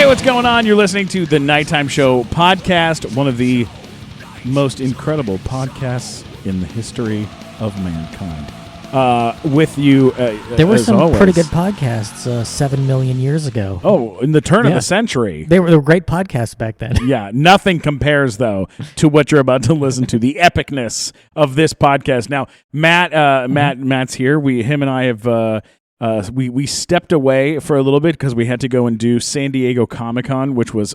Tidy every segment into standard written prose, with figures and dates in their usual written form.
Hey, what's going on? You're listening to the Nighttime Show podcast, one of the most incredible podcasts in the history of mankind. With you, there were some always. pretty good podcasts 7 million years ago. Oh, in the turn of the century. They were great podcasts back then. Yeah, nothing compares, though, to what you're about to listen to, the epicness of this podcast. Now, Matt's here. Him and I have... we stepped away for a little bit because we had to go and do San Diego Comic-Con, which was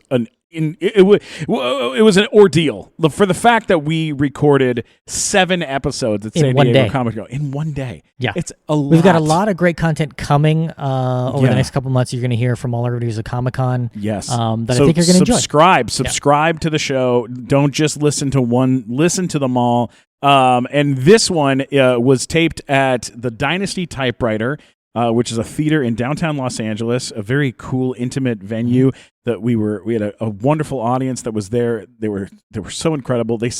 it was an ordeal for the fact that we recorded 7 episodes at San Diego Comic-Con in one day. Yeah, it's a lot. We've got a lot of great content coming over the next couple months. You're going to hear from all our reviews of Comic-Con. Yes, that I think you're going to enjoy. Subscribe to the show. Don't just listen to one. Listen to them all. And this one was taped at the Dynasty Typewriter, which is a theater in downtown Los Angeles, a very cool, intimate venue that we had a wonderful audience that was there. They were so incredible. They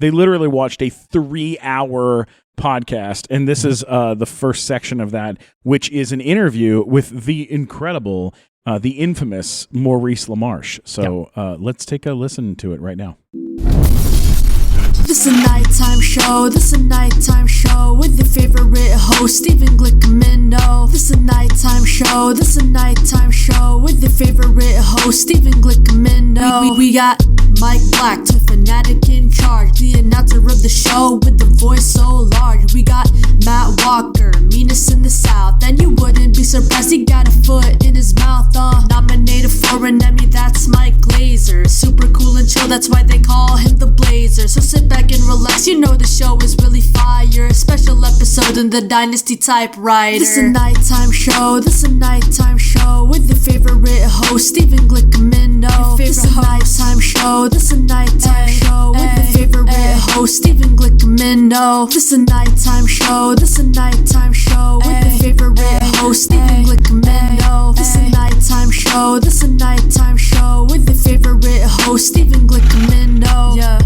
literally watched a 3-hour podcast, and this is the first section of that, which is an interview with the incredible, the infamous Maurice LaMarche. So let's take a listen to it right now. This is a nighttime show, with your favorite host, Stephen Glickman. No, this is a nighttime show, with your favorite host, Stephen Glickman. No, we got Mike Black, toy fanatic in charge, the announcer of the show with the voice so large. We got Matt Walker, meanest in the South, and you wouldn't be surprised he got a foot in his mouth. Nominated for an Emmy, that's Mike Glazer, super cool and chill, that's why they call him the Blazer. So sit back and relax, you know the show is really fire. A special episode in the Dynasty Typewriter. This is a nighttime show, with your favorite host, Stephen Glickman. No, this is a nighttime show, with your favorite host, Stephen Glickman. No, this is a nighttime show, with your favorite host, Stephen Glickman. No, this is a nighttime show, with your favorite host, Stephen Glickman. No, yeah.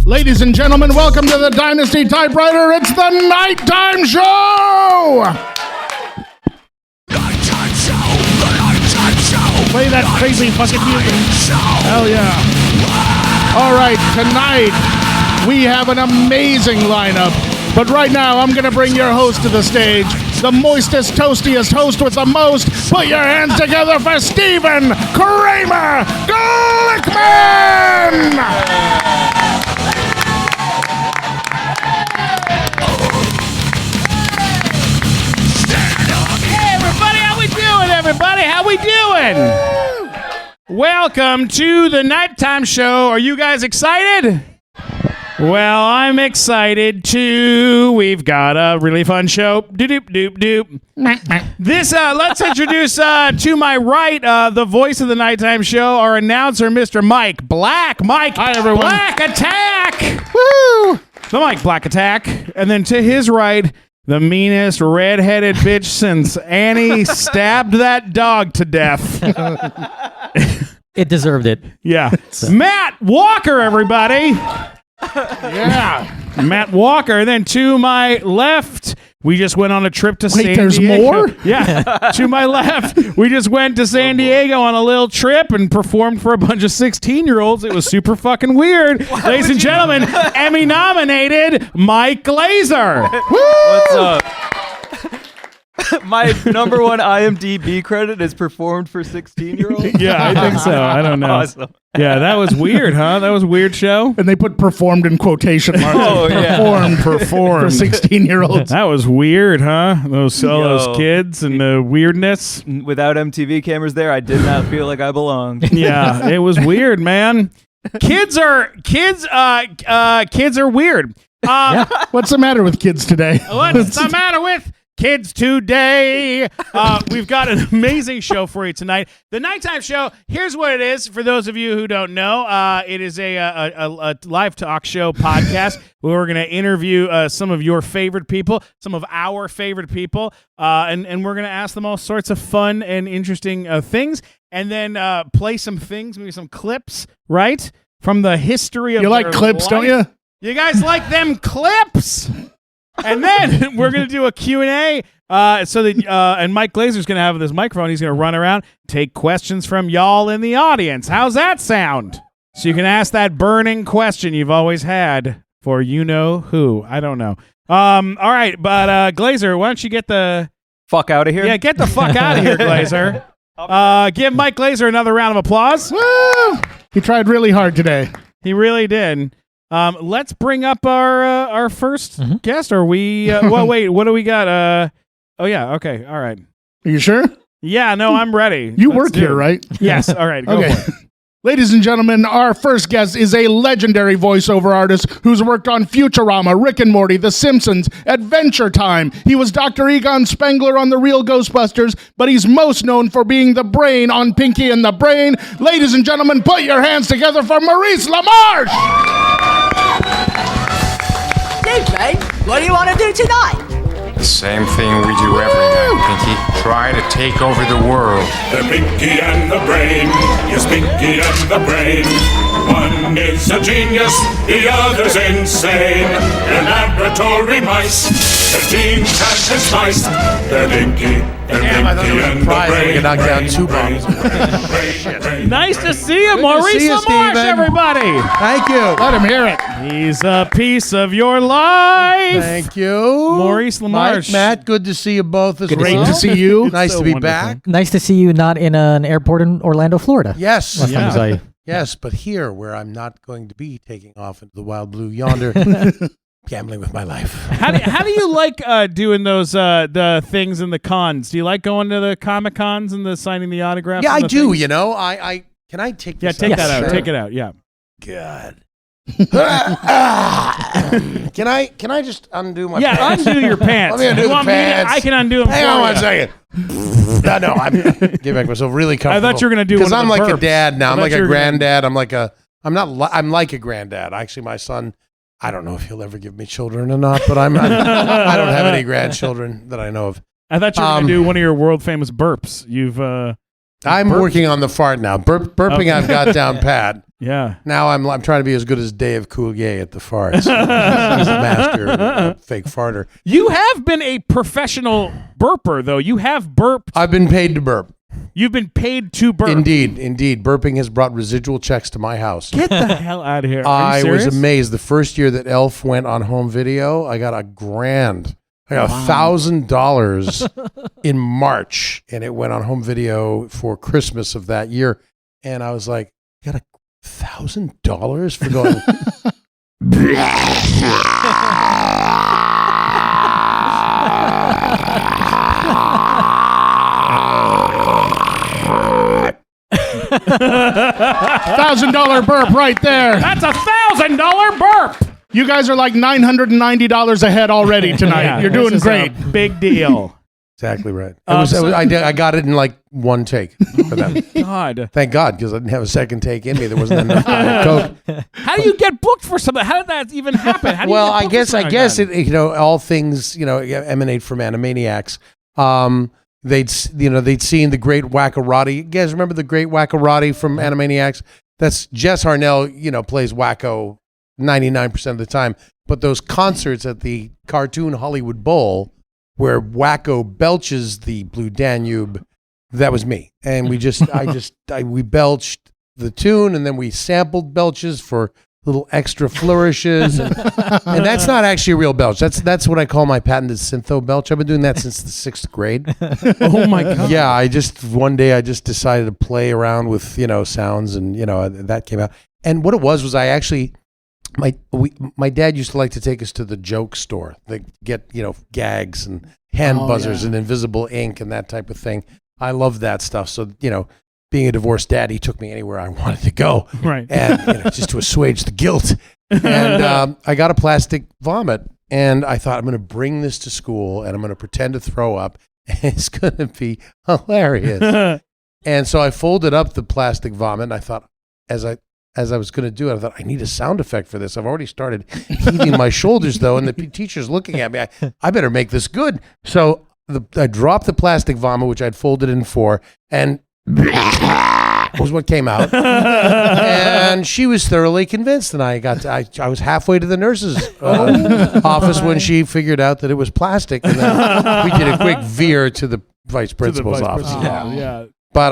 Ladies and gentlemen, welcome to the Dynasty Typewriter. It's the Nighttime Show! Play that crazy fucking music. Hell yeah. All right, tonight we have an amazing lineup. But right now, I'm going to bring your host to the stage. The moistest, toastiest host with the most. Put your hands together for Stephen Kramer Glickman! Everybody, how we doing? Welcome to the Nighttime Show. Are you guys excited? Well, I'm excited too. We've got a really fun show. Doop. This, let's introduce to my right, the voice of the Nighttime Show, our announcer, Mr. Mike Black. Mike, hi everyone. Black Attack. Woo! The Mike Black Attack. And then to his right, the meanest redheaded bitch since Annie stabbed that dog to death. It deserved it. Yeah. Matt Walker, everybody. Yeah. Matt Walker. And then to my left, we just went on a trip to San Diego. Wait, there's more? Yeah. To my left, we just went to San Diego on a little trip and performed for a bunch of 16-year-olds. It was super fucking weird. Ladies and gentlemen, Emmy-nominated Mike Glazer. What's up? My number one IMDb credit is performed for 16-year-olds. Yeah, I think so. I don't know. Awesome. Yeah, that was weird, huh? That was a weird show. And they put performed in quotation marks. Oh, yeah. Performed. For 16-year-olds. That was weird, huh? Those kids and the weirdness. Without MTV cameras there, I did not feel like I belonged. Yeah, it was weird, man. Kids are weird. What's the matter with kids today? What's the matter with kids today? We've got an amazing show for you tonight. The Nighttime Show, here's what it is for those of you who don't know. It is a live talk show podcast where we're going to interview some of your favorite people, some of our favorite people, and we're going to ask them all sorts of fun and interesting things, and then play some things, maybe some clips, right, from the history of You like clips, life. don't you? You guys like them clips? And then we're going to do a Q&A And Mike Glazer's going to have this microphone. He's going to run around, take questions from y'all in the audience. How's that sound? So you can ask that burning question you've always had for you know who. I don't know. All right, but Glazer, why don't you get the fuck out of here? Yeah, get the fuck out of here, Glazer. Give Mike Glazer another round of applause. Woo! He tried really hard today. He really did. Let's bring up our first guest. Are we? Well, wait. What do we got? Oh yeah. Okay. All right. Are you sure? Yeah. No, I'm ready. You work here, right? Yes. All right. Go Okay. for it. Ladies and gentlemen, our first guest is a legendary voiceover artist who's worked on Futurama, Rick and Morty, The Simpsons, Adventure Time. He was Dr. Egon Spengler on The Real Ghostbusters, but he's most known for being the brain on Pinky and the Brain. Ladies and gentlemen, put your hands together for Maurice LaMarche! DJ, what do you want to do tonight? The same thing we do every night, Pinky. Try to take over the world. The Pinky and the Brain, yes, Pinky and the Brain. One is a genius, the other's insane. They're laboratory mice, their genes have been spiced. They're Pinky, Damn, I thought there was a prize if we could knock down 2 bombs. Nice to see you, Maurice see you, LaMarche, Stephen. everybody. Thank you. Let him hear it. He's a piece of your life. Thank you. Maurice LaMarche. Mike, Matt, good to see you both as Great well. to see you. Nice So to be wonderful. back. Nice to see you not in an airport in Orlando, Florida. Yes. Last time I saw you. Yes, but here, where I'm not going to be taking off into the wild blue yonder, gambling with my life. How do you like doing those the things in the cons? Do you like going to the Comic Cons and the signing the autographs? Yeah, and I the do. things? You know, I can I take Yeah, this take out? that out. Sure. Take it out. Yeah. God. Can I just undo my Yeah, pants? undo your pants. Let me undo You the want me to- pants. I can undo them. Hang for on you. one second. No, I'm getting myself really comfortable. I thought you were gonna do because one of I'm the like burps. a dad now. I I'm thought like you a were gonna- granddad. I'm like a granddad. Actually, my son. I don't know if he'll ever give me children or not, but I don't have any grandchildren that I know of. I thought you were going to do one of your world famous burps. You've I'm working on the fart now. Burping Okay. I've got down pat. yeah. Now I'm trying to be as good as Dave Coulier at the farts. He's a master fake farter. You have been a professional burper, though. You have burped. I've been paid to burp. You've been paid to burp. Indeed. Burping has brought residual checks to my house. Get the hell out of here. Are I you was serious? amazed. The first year that Elf went on home video, I got $1,000. I got $1,000 in March, and it went on home video for Christmas of that year. And I was like, I got $1,000 for going. $1,000 burp right there. That's $1,000 burp. You guys are like $990 ahead already tonight. Yeah, You're this doing is great. a big deal. Exactly right. I got it in like one take for them. God. Thank God, because I didn't have a second take in me. There wasn't enough Coke. How do you get booked for something? How did that even happen? How do Well, you get I booked guess for something it, like that? all things, emanate from Animaniacs. They'd seen the Great Wackarati. You guys remember the Great Wackarati from Animaniacs? That's Jess Harnell, plays Wacko 99% of the time. But those concerts at the Cartoon Hollywood Bowl where Wacko belches the Blue Danube, that was me. And we we belched the tune, and then we sampled belches for little extra flourishes. And that's not actually a real belch. That's what I call my patented syntho belch. I've been doing that since the 6th grade. Oh my God. Yeah, one day I just decided to play around with, sounds, and, that came out. And what it was I actually... My dad used to like to take us to the joke store. They get, gags and hand buzzers and invisible ink and that type of thing. I love that stuff. So, being a divorced dad, he took me anywhere I wanted to go. Right. And, just to assuage the guilt. And I got a plastic vomit, and I thought, I'm going to bring this to school, and I'm going to pretend to throw up, and it's going to be hilarious. And so I folded up the plastic vomit, and I thought, as I was going to do it, I thought, I need a sound effect for this. I've already started heaving my shoulders, though, and the teacher's looking at me. I better make this good. So I dropped the plastic vomit, which I'd folded in 4, and was what came out. And she was thoroughly convinced. And I was halfway to the nurse's office when she figured out that it was plastic. And then we did a quick veer to the vice principal's office. Yeah. But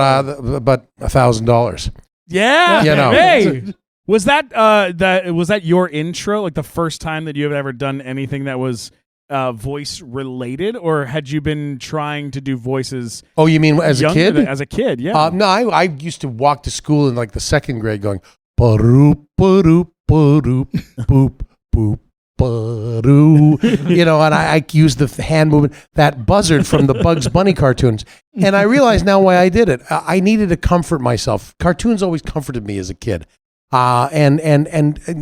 $1,000. Yeah. You know. Hey, was that your intro? Like the first time that you had ever done anything that was voice related, or had you been trying to do voices? Oh, you mean as a kid? As a kid, yeah. No, I used to walk to school in like the second grade going, ba-doop, ba-doop, ba-doop, boop, boop, ba-doo. You know, and I used the hand movement, that buzzard from the Bugs Bunny cartoons. And I realize now why I did it. I needed to comfort myself. Cartoons always comforted me as a kid. And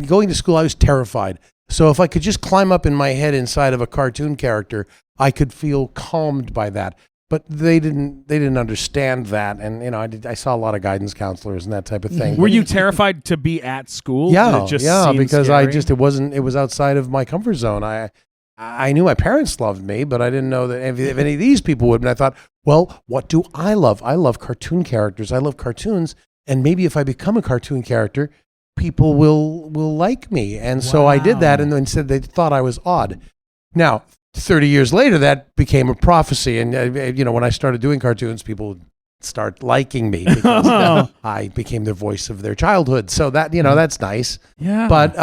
going to school, I was terrified. So if I could just climb up in my head inside of a cartoon character, I could feel calmed by that. But they didn't understand that, and you know, I saw a lot of guidance counselors and that type of thing. Were you terrified to be at school? Yeah, It just yeah, seemed because scary? it was outside of my comfort zone. I knew my parents loved me, but I didn't know that if any of these people would. And I thought, well, what do I love? I love cartoon characters. I love cartoons, and maybe if I become a cartoon character, people will like me. And so I did that, and then said they thought I was odd. Now, 30 years later, that became a prophecy. And, you know, when I started doing cartoons, people would start liking me because I became the voice of their childhood. So that, you know, that's nice. Yeah. But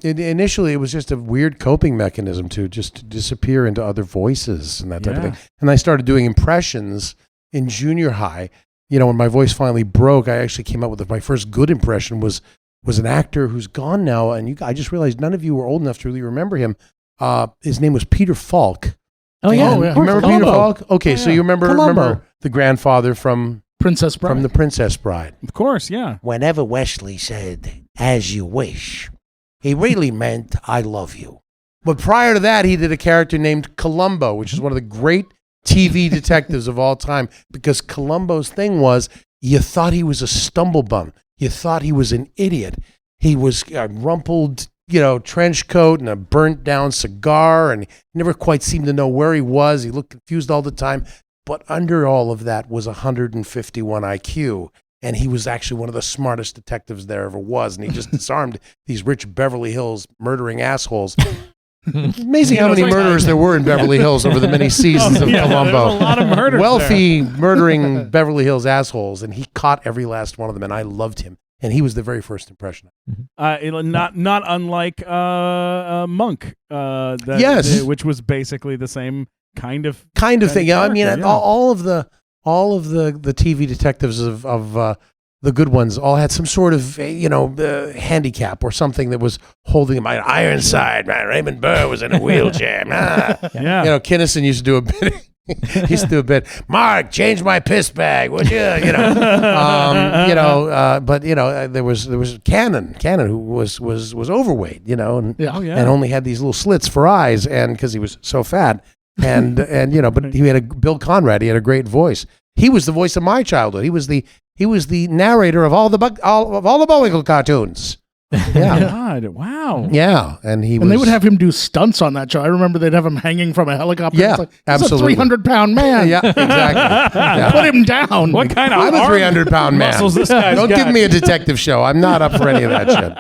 initially, it was just a weird coping mechanism to just disappear into other voices and that type of thing. And I started doing impressions in junior high. You know, when my voice finally broke, I actually came up with my first good impression was an actor who's gone now. And I just realized none of you were old enough to really remember him. His name was Peter Falk. Oh yeah, Remember Peter Falk? Okay, so you remember the grandfather from Princess Bride. From the Princess Bride. Of course, yeah. Whenever Wesley said, "As you wish," he really meant, "I love you." But prior to that, he did a character named Columbo, which is one of the great TV detectives of all time, because Columbo's thing was you thought he was a stumblebum. You thought he was an idiot. He was a rumpled, trench coat and a burnt down cigar, and he never quite seemed to know where he was. He looked confused all the time. But under all of that was 151 IQ. And he was actually one of the smartest detectives there ever was. And he just disarmed these rich Beverly Hills murdering assholes. Amazing how many murderers there were in Beverly Hills over the many seasons of Columbo. There's a lot of murders Wealthy, murdering Beverly Hills assholes. And he caught every last one of them. And I loved him. And he was the very first impression. Not unlike Monk. Yes. Which was basically the same kind of thing. Yeah, I mean, all of the TV detectives of the good ones all had some sort of handicap or something that was holding them. Ironside, man. Raymond Burr was in a wheelchair. Yeah. Kinnison used to do a bit. He used to do a bit. Mark, change my piss bag, would you? But there was Cannon who was overweight, and only had these little slits for eyes, and because he was so fat. And but he had Bill Conrad. He had a great voice. He was the voice of my childhood. He was the narrator of all the Bullwinkle cartoons. Yeah. God, wow. Yeah, and they would have him do stunts on that show. I remember they'd have him hanging from a helicopter. Yeah, it's like, absolutely. He's a 300-pound man. Yeah, exactly. Yeah. Put him down. What kind of I'm a 300-pound man. muscles this guy's Don't got? give me a detective show. I'm not up for any of that shit.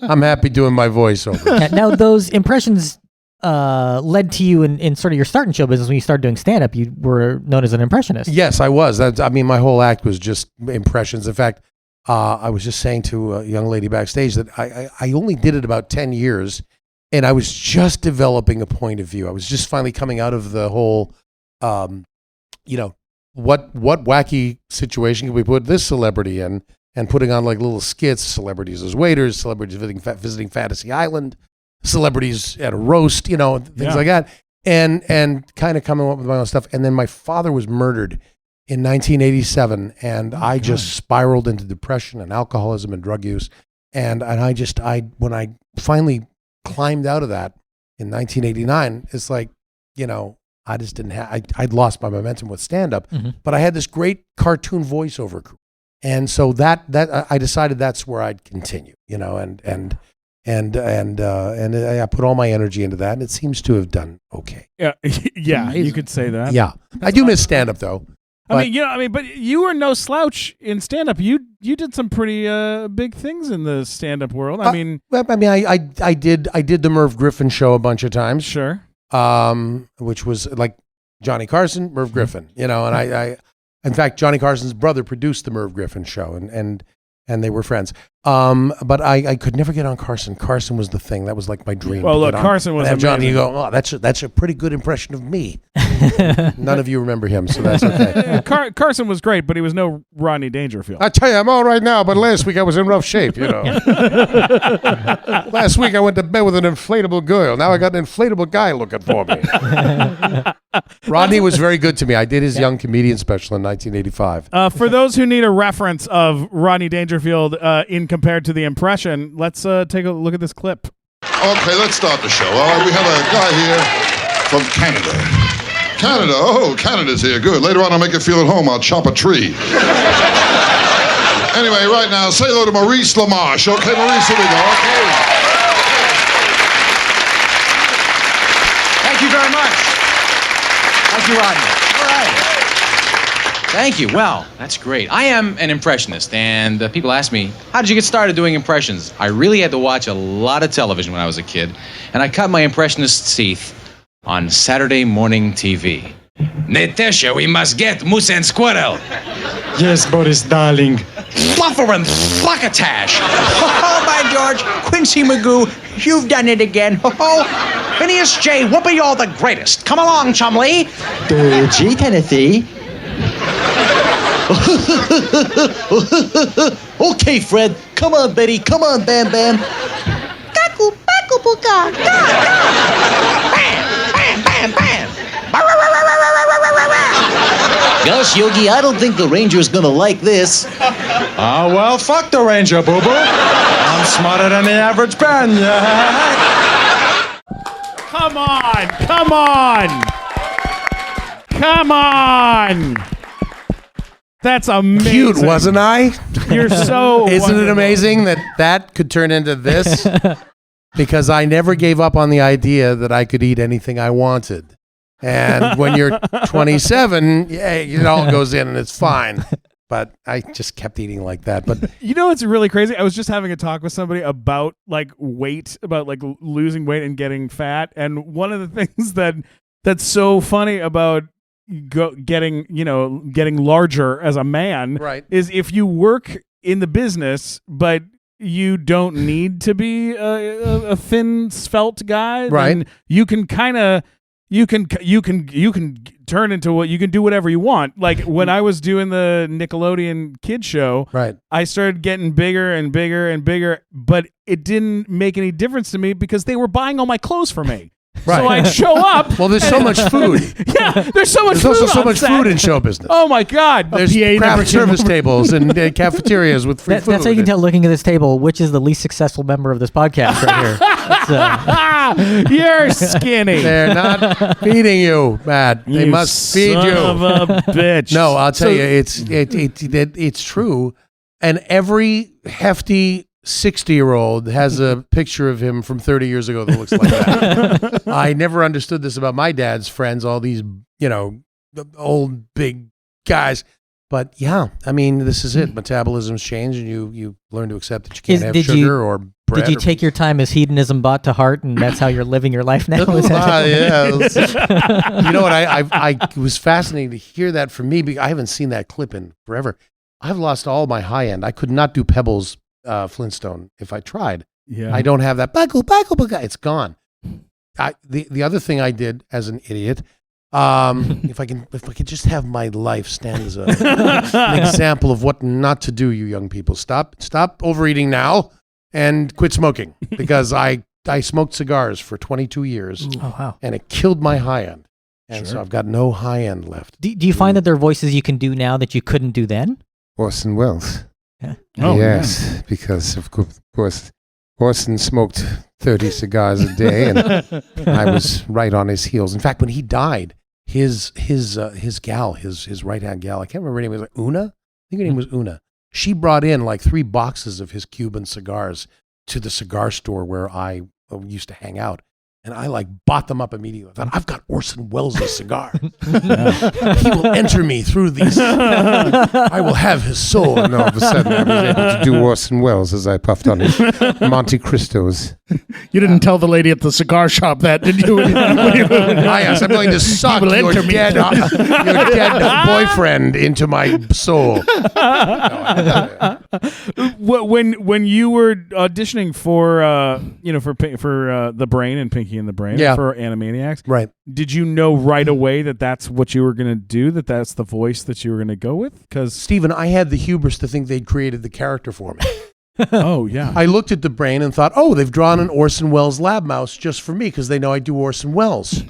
I'm happy doing my voiceover. Yeah, now, those impressions led to you in sort of your start in show business. When you started doing stand-up, you were known as an impressionist. Yes, I was. My whole act was just impressions. In fact, I was just saying to a young lady backstage that I only did it about 10 years, and I was just developing a point of view. I was just finally coming out of the whole, what wacky situation can we put this celebrity in, and putting on like little skits, celebrities as waiters, celebrities visiting Fantasy Island, celebrities at a roast, things like that, and kind of coming up with my own stuff. And then my father was murdered in 1987, and I just spiraled into depression and alcoholism and drug use. And when I finally climbed out of that in 1989, it's like, I just didn't have, I'd lost my momentum with stand-up, but I had this great cartoon voiceover crew. And so that I decided that's where I'd continue, and I put all my energy into that, and it seems to have done okay. Yeah, you could say that. Yeah. I do miss stand-up, though. But you were no slouch in stand-up. You did some pretty big things in the stand-up world. I did the Merv Griffin show a bunch of times. Sure. Which was like Johnny Carson, Merv Griffin, and I in fact, Johnny Carson's brother produced the Merv Griffin show, and they were friends. But I could never get on Carson. Carson was the thing. That was like my dream. Well, look, Carson was amazing. Johnny, you go, oh, that's a pretty good impression of me. None of you remember him, so that's okay. Carson was great, but he was no Rodney Dangerfield. I tell you, I'm all right now, but last week I was in rough shape, Last week I went to bed with an inflatable girl. Now I got an inflatable guy looking for me. Rodney was very good to me. I did his young comedian special in 1985. For those who need a reference of Rodney Dangerfield in compared to the impression, let's take a look at this clip. Okay, let's start the show. All right, we have a guy here from Canada. Canada, oh, Canada's here. Good. Later on, I'll make you feel at home. I'll chop a tree. Anyway, right now, say hello to Maurice LaMarche. Okay, Maurice, here we go. Okay. Thank you very much. Thank you, Rodney. All right. Thank you. Well, that's great. I am an impressionist, and people ask me, how did you get started doing impressions? I really had to watch a lot of television when I was a kid, and I cut my impressionist's teeth on Saturday morning TV. Natasha, we must get Moose and Squirrel. Yes, Boris, darling. Fluffer and Fluckatash. Oh, by George, Quincy Magoo, you've done it again. Oh, Phineas J. Whoopi, you're the greatest. Come along, Chumley. The G, Tennessee. Okay, Fred. Come on, Betty. Come on, Bam Bam. Kaku, baku, buka. Bam, bam, bam, bam. Gosh, Yogi, I don't think the Ranger's gonna like this. Well, fuck the Ranger, boo-boo. I'm smarter than the average pen, yeah. Come on! Come on! Come on! That's amazing. Cute, wasn't I? You're so Isn't wonderful. it amazing that could turn into this? Because I never gave up on the idea that I could eat anything I wanted. And when you're 27, yeah, it all goes in and it's fine. But I just kept eating like that. But it's really crazy. I was just having a talk with somebody about like weight, about like losing weight and getting fat. And one of the things that's so funny about getting larger as a man, right, is if you work in the business, but you don't need to be a thin, svelte guy, right? Then you can kind of you can turn into what you can do whatever you want. Like when I was doing the Nickelodeon kid show, right, I started getting bigger and bigger and bigger, but it didn't make any difference to me because they were buying all my clothes for me. Right. So I'd show up. Well, there's so much food. Yeah, there's so much food. There's also so much set. food in show business. Oh my God. There's craft service tables and cafeterias with free food. That's how you can tell, looking at this table, which is the least successful member of this podcast right here. You're skinny. They're not feeding you, Matt. They must feed you. Son of a bitch. No, I'll tell you, it's true. And every hefty 60-year-old has a picture of him from 30 years ago that looks like that. I never understood this about my dad's friends, all these, old big guys. But yeah, I mean, this is it. Metabolisms change and you learn to accept that you can't have sugar or bread. Did you take your time as hedonism bought to heart and that's how you're living your life now? Yeah. You know what? I was fascinating to hear that from me because I haven't seen that clip in forever. I've lost all my high end. I could not do Pebbles Flintstone if I tried. Yeah. I don't have that. It's gone. The other thing I did as an idiot, if I could just have my life stand as an example of what not to do, you young people. Stop overeating now and quit smoking because I smoked cigars for 22 years. Oh wow! And it killed my high end, and so I've got no high end left. Do you find that there are voices you can do now that you couldn't do then? Orson Welles. Yeah. Oh, yes, because of course Orson smoked 30 cigars a day, and I was right on his heels. In fact, when he died, his gal, his right hand gal, I can't remember her name. Was like Una. I think her name was Una. She brought in like 3 boxes of his Cuban cigars to the cigar store where I used to hang out, And I like bought them up immediately. I thought, I've got Orson Welles' cigar. He will enter me through these. I will have his soul. And all of a sudden, I was able to do Orson Welles as I puffed on his Monte Cristos. You didn't tell the lady at the cigar shop that, did you? Yes, I'm going to suck your dead boyfriend into my soul. When you were auditioning for The Brain and Pinky and the Brain for Animaniacs, right? Did you know right away that that's what you were going to do? That's the voice that you were going to go with? Because Stephen, I had the hubris to think they'd created the character for me. Oh yeah. I looked at The Brain and thought, oh, they've drawn an Orson Welles lab mouse just for me because they know I do Orson Welles.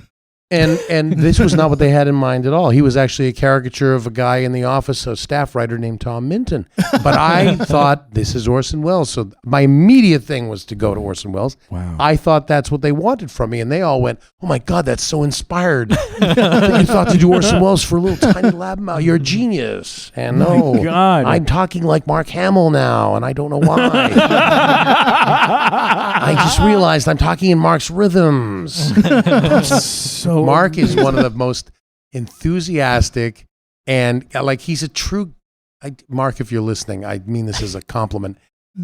And this was not what they had in mind at all. He was actually a caricature of a guy in the office, a staff writer named Tom Minton. But I thought, this is Orson Welles. So my immediate thing was to go to Orson Welles. Wow. I thought that's what they wanted from me. And they all went, oh my God, that's so inspired. That you thought to do Orson Welles for a little tiny lab mouse. You're a genius. And no, God. I'm talking like Mark Hamill now, and I don't know why. I just realized I'm talking in Mark's rhythms. So Mark is one of the most enthusiastic and he's a true, Mark, if you're listening, I mean this as a compliment,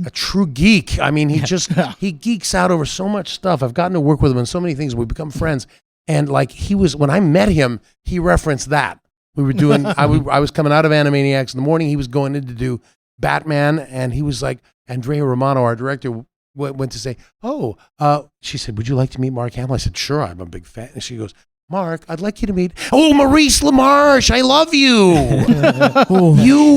a true geek. I mean, he geeks out over so much stuff. I've gotten to work with him on so many things. We've become friends. And when I met him, he referenced that. We were doing, I was coming out of Animaniacs in the morning. He was going in to do Batman. And he was like, Andrea Romano, our director, went to say, she said, would you like to meet Mark Hamill? I said, sure, I'm a big fan. And she goes, Mark, I'd like you to meet, Maurice LaMarche, I love you.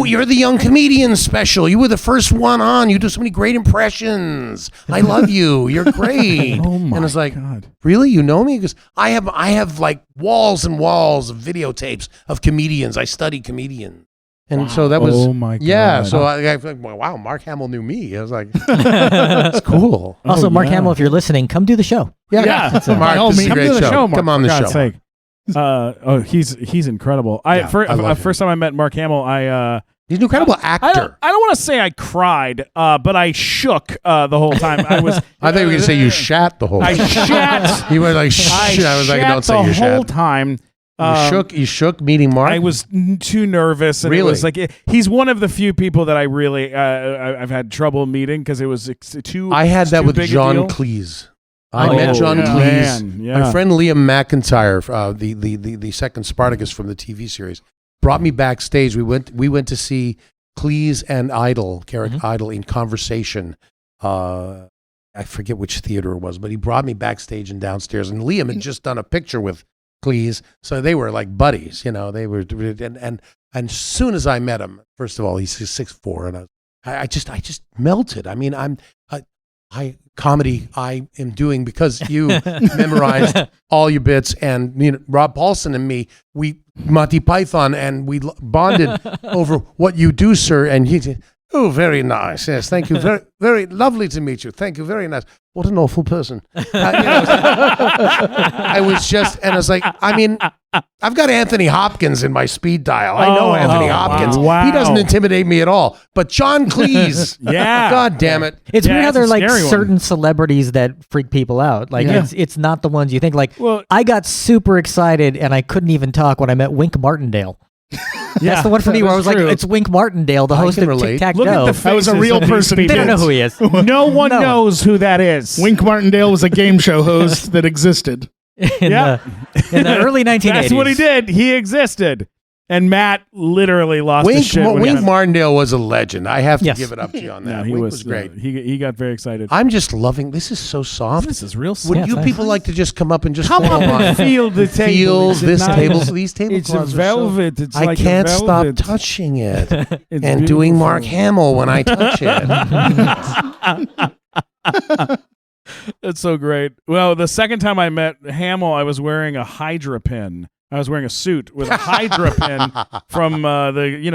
You're the young comedian special. You were the first one on. You do so many great impressions. I love you. You're great. And I was like, really? You know me? Because I have like walls and walls of videotapes of comedians. I study comedians. And so that was, so I like, wow, Mark Hamill knew me. I was like, that's cool. Also, Mark Hamill, if you're listening, come do the show. Yeah. Mark, this is a great show. Come on the show. Sake. He's incredible. First time I met Mark Hamill, he's an incredible actor. I don't want to say I cried, but I shook the whole time. I thought you were going to say you shat the whole time. I shat. You were like, I was like, don't say you shat. The whole time. You shook meeting Mark? I was too nervous. And really? It was like, he's one of the few people that I really, I've had trouble meeting because it was too I had that with John Cleese. I met John Cleese. My friend Liam McIntyre, the second Spartacus from the TV series, brought me backstage. We went to see Cleese and Carrick Idle in conversation. I forget which theater it was, but he brought me backstage and downstairs. And Liam had just done a picture with Cleese, so they were like buddies, They were, and as soon as I met him, first of all, he's 6'4", and I just melted. I mean, comedy I am doing because you memorized all your bits, and Rob Paulson and me, we Monty Python, and we bonded over what you do, sir. And he said, oh, very nice. Yes, thank you. Very, very lovely to meet you. Thank you. Very nice. What an awful person. I was just, and I was like, I mean, I've got Anthony Hopkins in my speed dial. I know Anthony Hopkins. Wow. He doesn't intimidate me at all. But John Cleese, God damn it. It's weird how there are like certain celebrities that freak people out. Like it's not the ones you think. Like, I got super excited and I couldn't even talk when I met Wink Martindale. That's the one for me where I was like, it's Wink Martindale, the host of Tic Tac Toe. That was a real person. They don't know who he is. No one knows who that is. Wink Martindale was a game show host that existed. In the early 1980s. That's what he did. He existed. And Matt literally lost his shit. Wink Martindale was a legend. I have to give it up to you on that. Wink was great. He got very excited. I'm just loving, this is so soft. This is real soft. Would you people like to just come up and just come up and feel the table? Feel this table. These tablecloths. It's a velvet. It's I like can't a velvet. stop touching it and doing Mark Hamill when I touch it. That's so great. Well, the second time I met Hamill, I was wearing a Hydra pin. I was wearing a suit with a Hydra pin from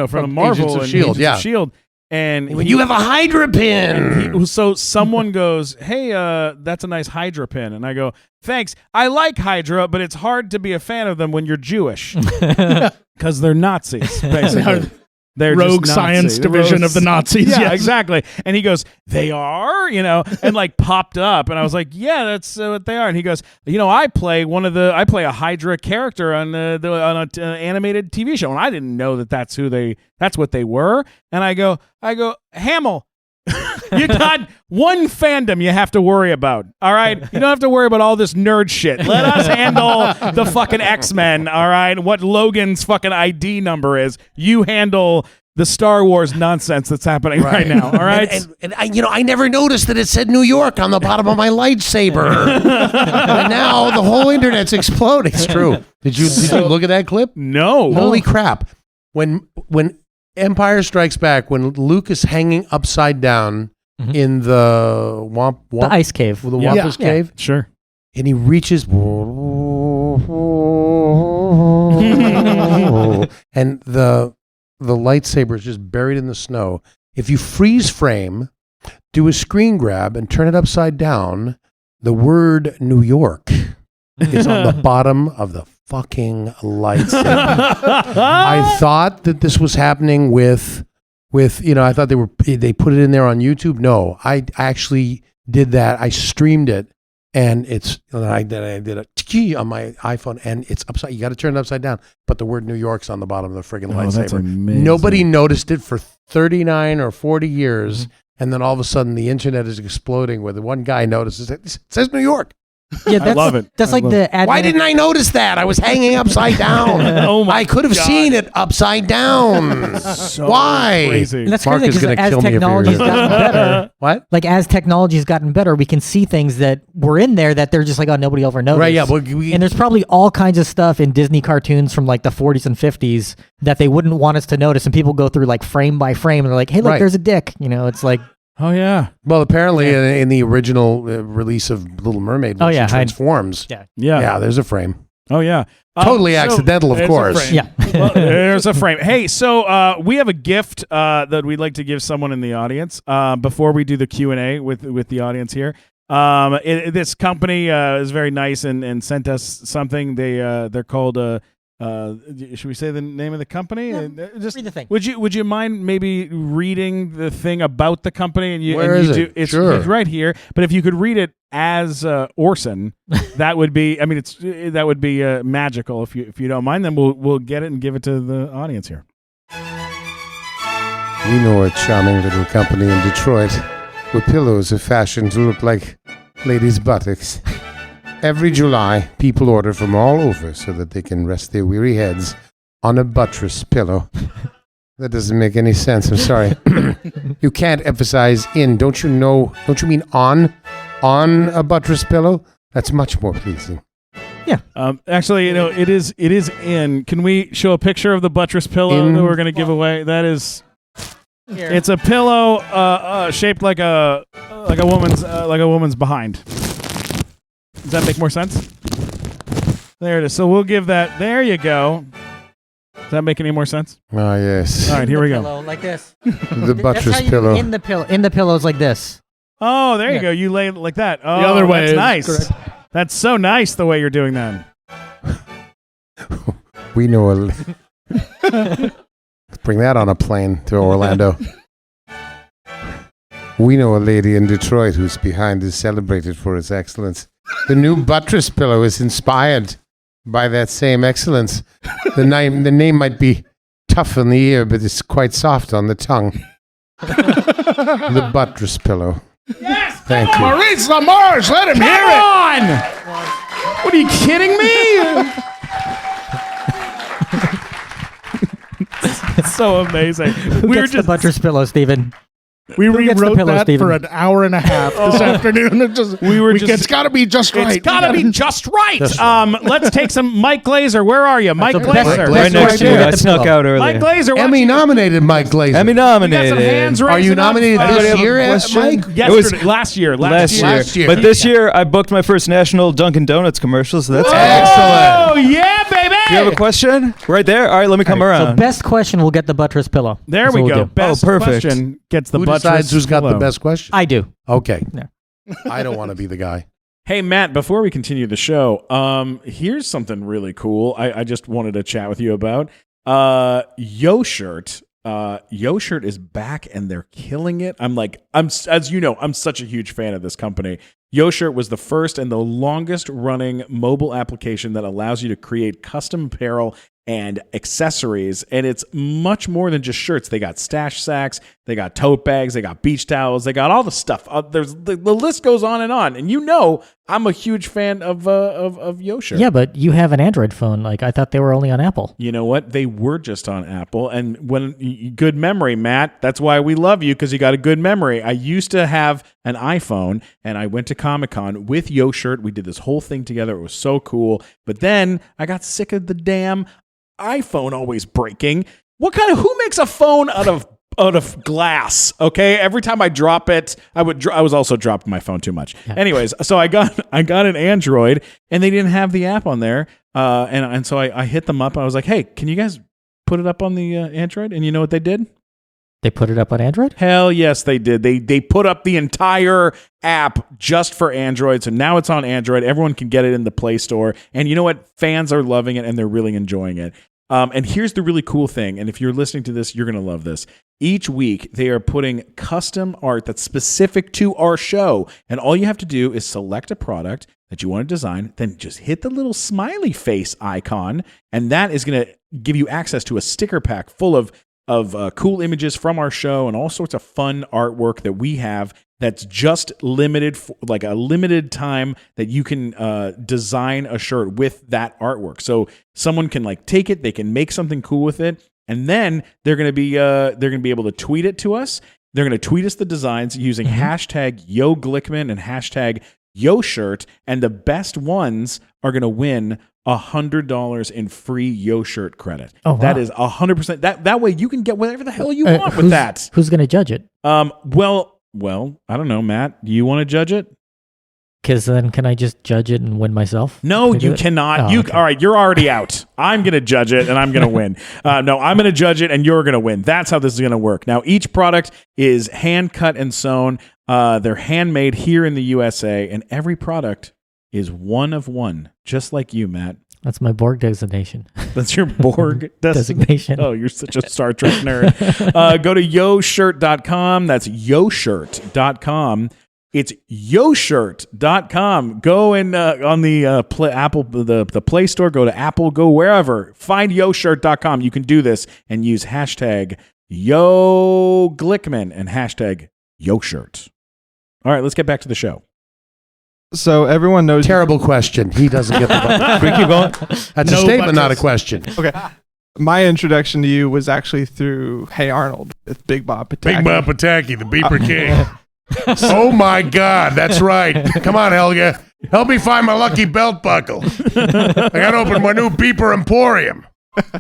from Marvel Agents of Shield, Agents of Shield. And you have a Hydra pin. So someone goes, "Hey, that's a nice Hydra pin," and I go, "Thanks. I like Hydra, but it's hard to be a fan of them when you're Jewish because they're Nazis, basically." They're rogue just science division of the Nazis. Yeah, yes. exactly. And he goes, they are, and like popped up. And I was like, yeah, that's what they are. And he goes, I play a Hydra character on an animated TV show. And I didn't know that's what they were. And I go, Hamill, you got one fandom you have to worry about. All right. You don't have to worry about all this nerd shit. Let us handle the fucking X-Men. All right. What Logan's fucking ID number is. You handle the Star Wars nonsense that's happening right now. All right. And I never noticed that it said New York on the bottom of my lightsaber. And now the whole internet's exploding. It's true. Did you look at that clip? No. Holy crap. When Empire Strikes Back, when Luke is hanging upside down in the the ice cave. The Wampus cave. Sure. And he reaches and the lightsaber is just buried in the snow. If you freeze frame, do a screen grab and turn it upside down, the word New York is on the bottom of the fucking lightsaber. I thought that this was happening with I thought they put it in there on YouTube. No, I actually did that. I streamed it, and I did a tiki on my iPhone, and it's upside. You got to turn it upside down, but the word New York's on the bottom of the friggin' lightsaber. That's amazing. Nobody noticed it for 39 or 40 years, and then all of a sudden the internet is exploding. Where the one guy notices it says New York. Yeah, I love it. That's I like love the it. advent. Why didn't I notice that? I was hanging upside down. Oh my I could have God. seen it upside down. So Why? crazy. And that's Mark crazy is because gonna as kill me if he technology's hears gotten better, What? like as technology's gotten better, we can see things that were in there that they're just like, oh, nobody ever noticed. Right, yeah. Well, And there's probably all kinds of stuff in Disney cartoons from like the 40s and 50s that they wouldn't want us to notice, and people go through like frame by frame, and they're like, hey, look, Right. there's a dick. It's like, Oh, yeah. Well, apparently in the original release of Little Mermaid, when she transforms. Yeah. There's a frame. Oh, yeah. Totally accidental, of there's a course. frame. Well, there's a frame. Hey, so we have a gift that we'd like to give someone in the audience before we do the Q&A with the audience here. This company is very nice and sent us something. They're called should we say the name of the company? Just read the thing. Would you mind maybe reading the thing about the company? And Where is it? It's Sure. right here. But if you could read it as Orson, that would be. I mean, that would be magical. If you don't mind, then we'll get it and give it to the audience here. We know a charming little company in Detroit where pillows are fashioned to look like ladies' buttocks. Every July, people order from all over so that they can rest their weary heads on a buttress pillow. That doesn't make any sense. I'm sorry. You can't emphasize in. Don't you mean on a buttress pillow? That's much more pleasing. Yeah. Actually, it is in. Can we show a picture of the buttress pillow that we're going to give away? That is. Here. It's a pillow shaped like a woman's behind. Does that make more sense? There it is. So we'll give that. There you go. Does that make any more sense? Ah, yes. All right, here we go. Pillow, like this. The buttress That's how you- pillow. In the pillow is like this. Oh, there you go. You lay it like that. Oh, The other way that's is nice. That's so nice the way you're doing that. We know Let's bring that on a plane to Orlando. We know a lady in Detroit whose behind is celebrated for its excellence. The new buttress pillow is inspired by that same excellence. The name might be tough on the ear, but it's quite soft on the tongue. The buttress pillow. Yes! Thank you. Maurice LaMarche, let him hear it! on! What are you kidding me? It's so amazing. Who gets the buttress pillow, Stephen? We Who gets the rewrote pillow, that Steven? for an hour and a half this afternoon. It's got to be just right. It's got to be just right. Let's take some Mike Glazer. Where are you? Mike the best- Glazer. Right next to you. Right I snuck out earlier. Mike Glazer. Emmy nominated Mike Glazer. Emmy You got some nominated. hands Are you raising up. nominated Anybody this have a year, question? Mike? Yesterday, last year. Last year. But this year, I booked my first national Dunkin' Donuts commercial, so that's Excellent. Oh, yeah, baby. Do you have a question? Right there? All right, let me come So around. best question will get the buttress pillow. There That's we what go. we'll do. Best perfect. question gets the Who buttress decides who's got the pillow. best question? I do. Okay. Yeah. I don't want to be the guy. Hey, Matt, before we continue the show, here's something really cool I just wanted to chat with you about. Yo Shirt YoShirt is back and they're killing it. As you know, I'm such a huge fan of this company. YoShirt was the first and the longest running mobile application that allows you to create custom apparel and accessories, and it's much more than just shirts. They got stash sacks, they got tote bags, they got beach towels, they got all the stuff. There's the list goes on, and you know I'm a huge fan of YoShirt. Yeah, but you have an Android phone. Like I thought they were only on Apple. You know what? They were just on Apple, and good memory, Matt. That's why we love you, because you got a good memory. I used to have an iPhone, and I went to Comic-Con with YoShirt. We did this whole thing together. It was so cool. But then I got sick of the damn iPhone always breaking. Who makes a phone out of glass? Okay, every time I drop it, I was also dropping my phone too much. Yeah. Anyways, so I got an Android, and they didn't have the app on there, and so I hit them up. I was like, hey, can you guys put it up on the Android? And you know what they did? They put it up on Android? Hell yes, they did. They put up the entire app just for Android, so now it's on Android. Everyone can get it in the Play Store, and you know what? Fans are loving it, and they're really enjoying it. And here's the really cool thing, and if you're listening to this, you're going to love this. Each week, they are putting custom art that's specific to our show, and all you have to do is select a product that you want to design, then just hit the little smiley face icon, and that is going to give you access to a sticker pack full of cool images from our show and all sorts of fun artwork that we have that's just limited, like a limited time that you can design a shirt with that artwork. So someone can take it, they can make something cool with it, and then they're going to be able to tweet it to us. They're going to tweet us the designs using hashtag #YoGlickman and hashtag YoShirt, and the best ones are going to win $100 in free YoShirt credit. Oh, wow. That is 100%. That way you can get whatever the hell you want with that. Who's going to judge it? Well, I don't know, Matt. Do you want to judge it? Because then can I just judge it and win myself? No, you cannot. Okay. All right, you're already out. I'm going to judge it and I'm going to win. No, I'm going to judge it and you're going to win. That's how this is going to work. Now, each product is hand cut and sewn. They're handmade here in the USA, and every product is one of one, just like you, Matt. That's my Borg designation. That's your Borg designation. Oh, you're such a Star Trek nerd. Go to YoShirt.com. That's YoShirt.com. It's YoShirt.com. Go in on the Apple, the Play Store. Go to Apple. Go wherever. Find YoShirt.com. You can do this and use hashtag YoGlickman and hashtag YoShirt. All right, let's get back to the show. So everyone knows. Terrible question. He doesn't get the button. Can we keep going? That's a statement, not a question. Okay. My introduction to you was actually through Hey Arnold with Big Bob Pataki. Big Bob Pataki, the beeper king. Oh my God, that's right. Come on, Helga. Help me find my lucky belt buckle. I got to open my new beeper emporium.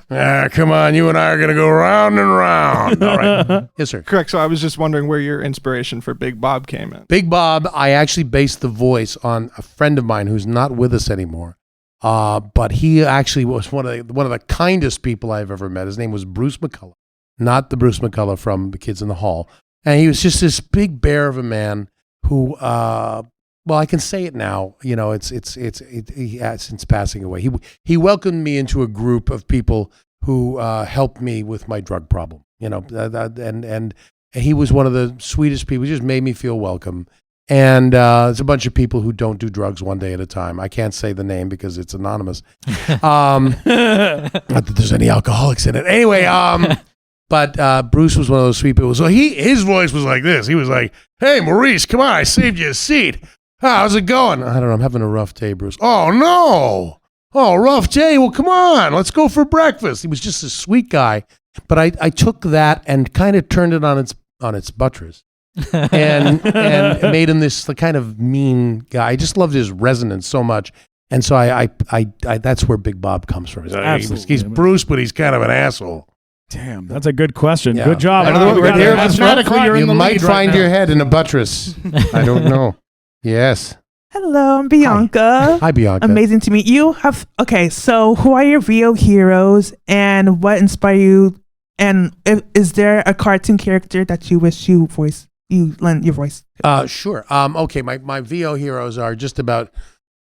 Come on, you and I are going to go round and round. All right. Yes, sir. Correct. So I was just wondering where your inspiration for Big Bob came in. Big Bob, I actually based the voice on a friend of mine who's not with us anymore. But he actually was one of the kindest people I've ever met. His name was Bruce McCullough, not the Bruce McCullough from The Kids in the Hall. And he was just this big bear of a man who, well, I can say it now. You know, he has since passing away. He welcomed me into a group of people who helped me with my drug problem. You know, and he was one of the sweetest people. He just made me feel welcome. And there's a bunch of people who don't do drugs one day at a time. I can't say the name because it's anonymous. Not that there's any alcoholics in it. Anyway, but Bruce was one of those sweet people. So his voice was like this. He was like, "Hey, Maurice, come on, I saved you a seat. How's it going?" "I don't know, I'm having a rough day, Bruce." "Oh, no. Oh, rough day. Well, come on, let's go for breakfast." He was just a sweet guy. But I took that and kind of turned it on its buttress. and made him this kind of mean guy. I just loved his resonance so much. And so I that's where Big Bob comes from. He's Bruce, but he's kind of an asshole. Damn, that's a good question. Yeah. Good job. You might find your head in a buttress. I don't know. Yes. Hello, I'm Bianca. Hi, Bianca. Amazing to meet you. So who are your VO heroes and what inspired you? And is there a cartoon character that you wish you lend your voice? Sure. Okay, my VO heroes are just about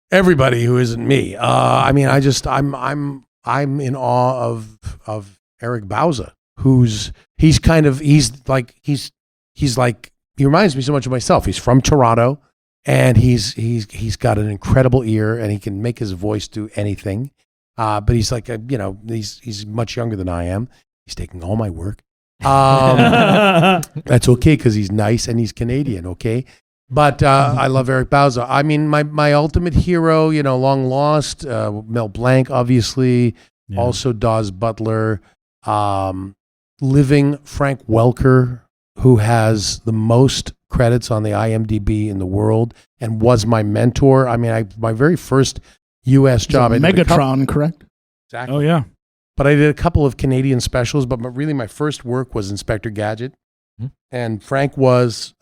everybody who isn't me. I mean, I'm in awe of Eric Bauza, he's like he reminds me so much of myself. He's from Toronto, and he's got an incredible ear, and he can make his voice do anything. But he's like he's much younger than I am. He's taking all my work. That's okay because he's nice and he's Canadian. Okay. But I love Eric Bauza. I mean, my ultimate hero, long lost, Mel Blanc, obviously, also Dawes Butler, living Frank Welker, who has the most credits on the IMDb in the world and was my mentor. I mean, my very first U.S. job. Megatron, correct? Exactly. Oh, yeah. But I did a couple of Canadian specials, but really my first work was Inspector Gadget. Mm-hmm. And Frank was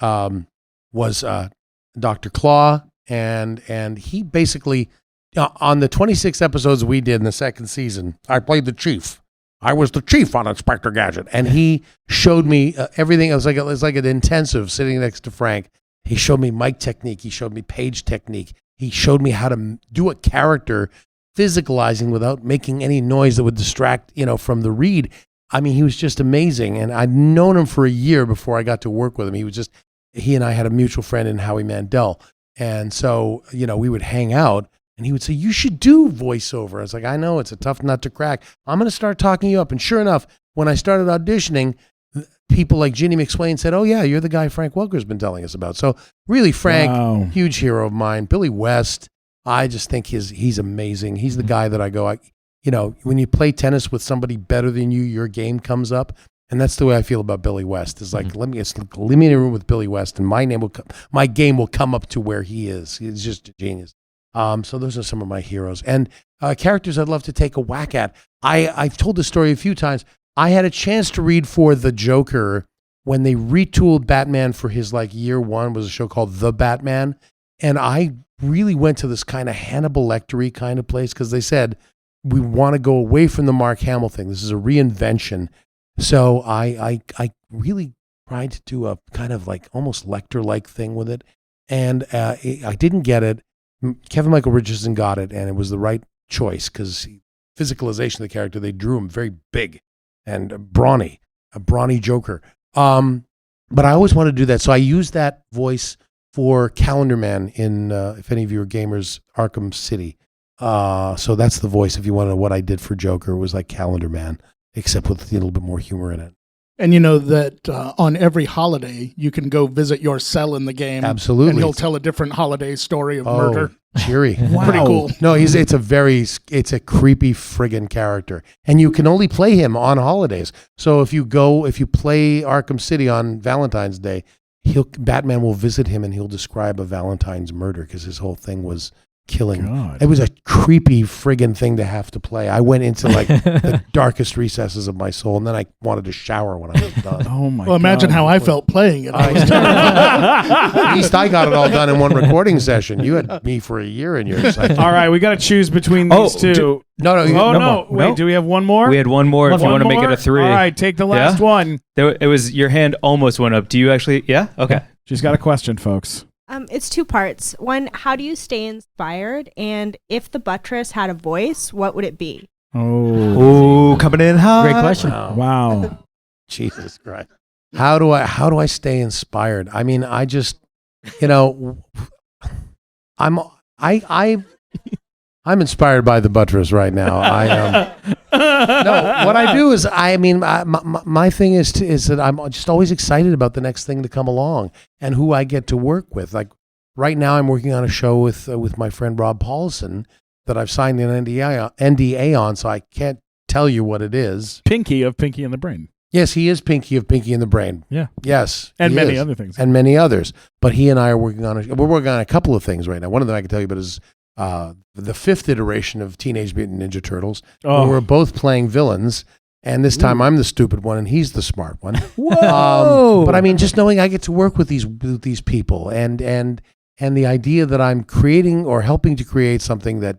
Dr. Claw, and he basically, on the 26 episodes we did in the second season, I played the chief. I was the chief on Inspector Gadget, and he showed me everything. It was like an intensive sitting next to Frank. He showed me mic technique. He showed me page technique. He showed me how to do a character physicalizing without making any noise that would distract, from the read. I mean, he was just amazing, and I'd known him for a year before I got to work with him. He and I had a mutual friend in Howie Mandel. And so, we would hang out and he would say, you should do voiceover. I was like, I know it's a tough nut to crack. I'm going to start talking you up. And sure enough, when I started auditioning, people like Ginny McSwain said, oh yeah, you're the guy Frank Welker's been telling us about. So really, Frank, huge hero of mine. Billy West, I just think he's amazing. He's the guy that I go, when you play tennis with somebody better than you, your game comes up. And that's the way I feel about Billy West. Is like, let me in a room with Billy West, and my game will come up to where he is. He's just a genius. So those are some of my heroes and characters I'd love to take a whack at. I've told this story a few times. I had a chance to read for the Joker when they retooled Batman for his year one. Was a show called The Batman, and I really went to this kind of Hannibal Lecter-y kind of place because they said we want to go away from the Mark Hamill thing. This is a reinvention. So I really tried to do a kind of almost Lecter-like thing with it, and I didn't get it. Kevin Michael Richardson got it, and it was the right choice because physicalization of the character, they drew him very big and brawny, a brawny Joker. But I always wanted to do that, so I used that voice for Calendar Man in, if any of you are gamers, Arkham City. So that's the voice. If you want to know what I did for Joker, it was like Calendar Man, except with a little bit more humor in it. And you know that on every holiday, you can go visit your cell in the game. Absolutely. And he'll tell a different holiday story of murder. Cheery. Wow. Pretty cool. No, it's a creepy friggin' character. And you can only play him on holidays. So if you play Arkham City on Valentine's Day, Batman will visit him and he'll describe a Valentine's murder because his whole thing was killing. God. It was a creepy friggin' thing to have to play. I went into the darkest recesses of my soul, and then I wanted to shower when I was done. Oh my! Well, imagine how I felt playing it. At least I got it all done in one recording session. You had me for a year in yours. All right, we got to choose between these two. No. Wait, do we have one more? We had one more. If you want to make it a 3. All right, take the last one. It was your hand almost went up. Do you actually? Yeah. Okay. She's got a question, folks. It's 2 parts. One, how do you stay inspired? And if the buttress had a voice, what would it be? Oh, coming in hot. Great question. Wow. Jesus Christ. How do I stay inspired? I mean, I just, I'm inspired by the buttress right now. No, what I do is, my thing is that I'm just always excited about the next thing to come along and who I get to work with. Like right now, I'm working on a show with my friend Rob Paulson that I've signed an NDA on, so I can't tell you what it is. Pinky of Pinky and the Brain. Yes, he is Pinky of Pinky and the Brain. Yeah. Yes. And many other things. And many others. But he and I are working on a couple of things right now. One of them I can tell you about is the 5th iteration of Teenage Mutant Ninja Turtles, where we're both playing villains, and this time I'm the stupid one and he's the smart one. Whoa! But I mean, just knowing I get to work with these people, and the idea that I'm creating or helping to create something that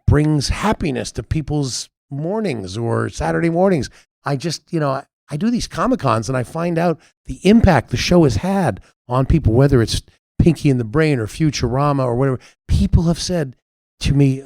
brings happiness to people's mornings or Saturday mornings. I just, I do these Comic-Cons and I find out the impact the show has had on people, whether it's Pinky and the Brain or Futurama or whatever. People have said to me,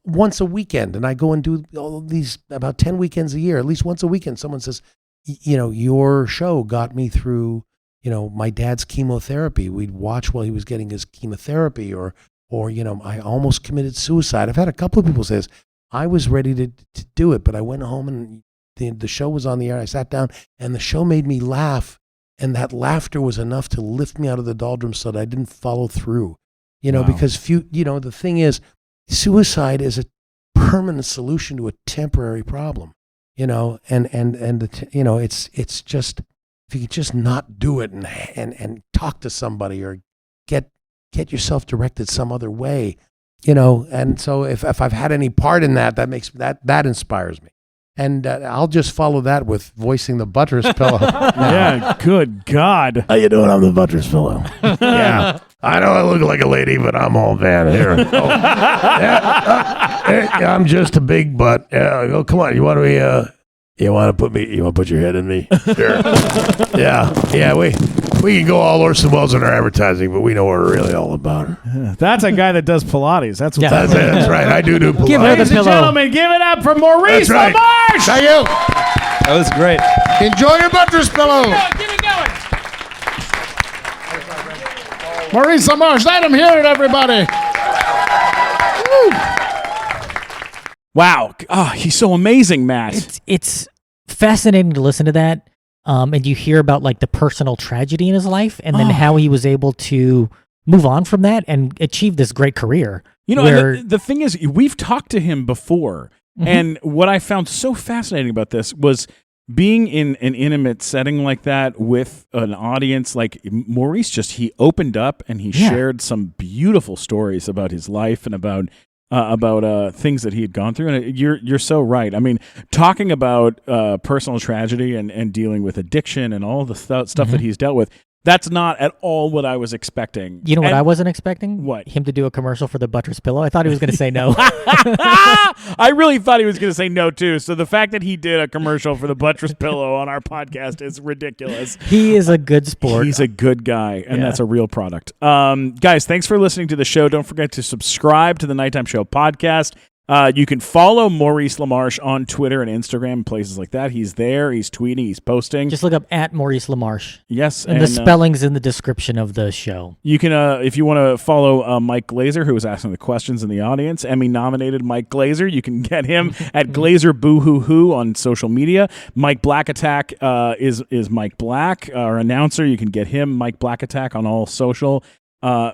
once a weekend, and I go and do all of these about 10 weekends a year, at least once a weekend, someone says, your show got me through, my dad's chemotherapy. We'd watch while he was getting his chemotherapy, or I almost committed suicide. I've had a couple of people say this. I was ready to do it, but I went home and the show was on the air. I sat down and the show made me laugh. And that laughter was enough to lift me out of the doldrums so that I didn't follow through, because the thing is, suicide is a permanent solution to a temporary problem, it's just, if you could just not do it and talk to somebody or get yourself directed some other way, and so if I've had any part in that makes that inspires me. And I'll just follow that with voicing the buttress pillow. Yeah, good God. How you doing? I'm the buttress pillow. Yeah, I know I look like a lady, but I'm all bad here. I'm just a big butt. Come on, you want to put your head in me? Sure. Yeah. We can go all Orson Welles in our advertising, but we know what we're really all about. That's a guy that does Pilates. That's what. That's right. I do Pilates. Ladies and gentlemen, give it up for Maurice LaMarche. Thank you. That was great. Enjoy your buttress pillow. Get it going. Maurice LaMarche, let him hear it, everybody. Wow. Oh, he's so amazing, Matt. It's fascinating to listen to that. And you hear about like the personal tragedy in his life and then how he was able to move on from that and achieve this great career. The thing is, we've talked to him before. Mm-hmm. And what I found so fascinating about this was being in an intimate setting like that with an audience. Like Maurice he opened up and he shared some beautiful stories about his life and about things that he had gone through. And you're so right. I mean, talking about personal tragedy and dealing with addiction and all the stuff that he's dealt with, that's not at all what I was expecting. You know what I wasn't expecting? What? Him to do a commercial for the buttress pillow. I thought he was going to say no. I really thought he was going to say no, too. So the fact that he did a commercial for the buttress pillow on our podcast is ridiculous. He is a good sport. He's a good guy, and that's a real product. Guys, thanks for listening to the show. Don't forget to subscribe to the Nighttime Show podcast. You can follow Maurice LaMarche on Twitter and Instagram, places like that. He's there. He's tweeting. He's posting. Just look up at Maurice LaMarche. Yes. And the spelling's in the description of the show. You can, if you want to follow Mike Glazer, who was asking the questions in the audience, Emmy-nominated Mike Glazer. You can get him at Glazer Boo-Hoo-Hoo on social media. Mike Black Attack is Mike Black, our announcer. You can get him, Mike Black Attack, on all social.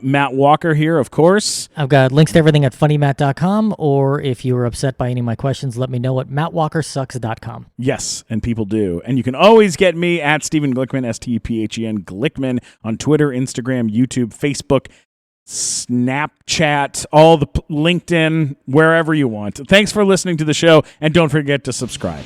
Matt Walker here, of course. I've got links to everything at funnymatt.com, or if you were upset by any of my questions, let me know at mattwalkersucks.com. Yes, and people do. And you can always get me at Stephen Glickman, S-T-E-P-H-E-N, Glickman, on Twitter, Instagram, YouTube, Facebook, Snapchat, all the LinkedIn, wherever you want. Thanks for listening to the show, and don't forget to subscribe.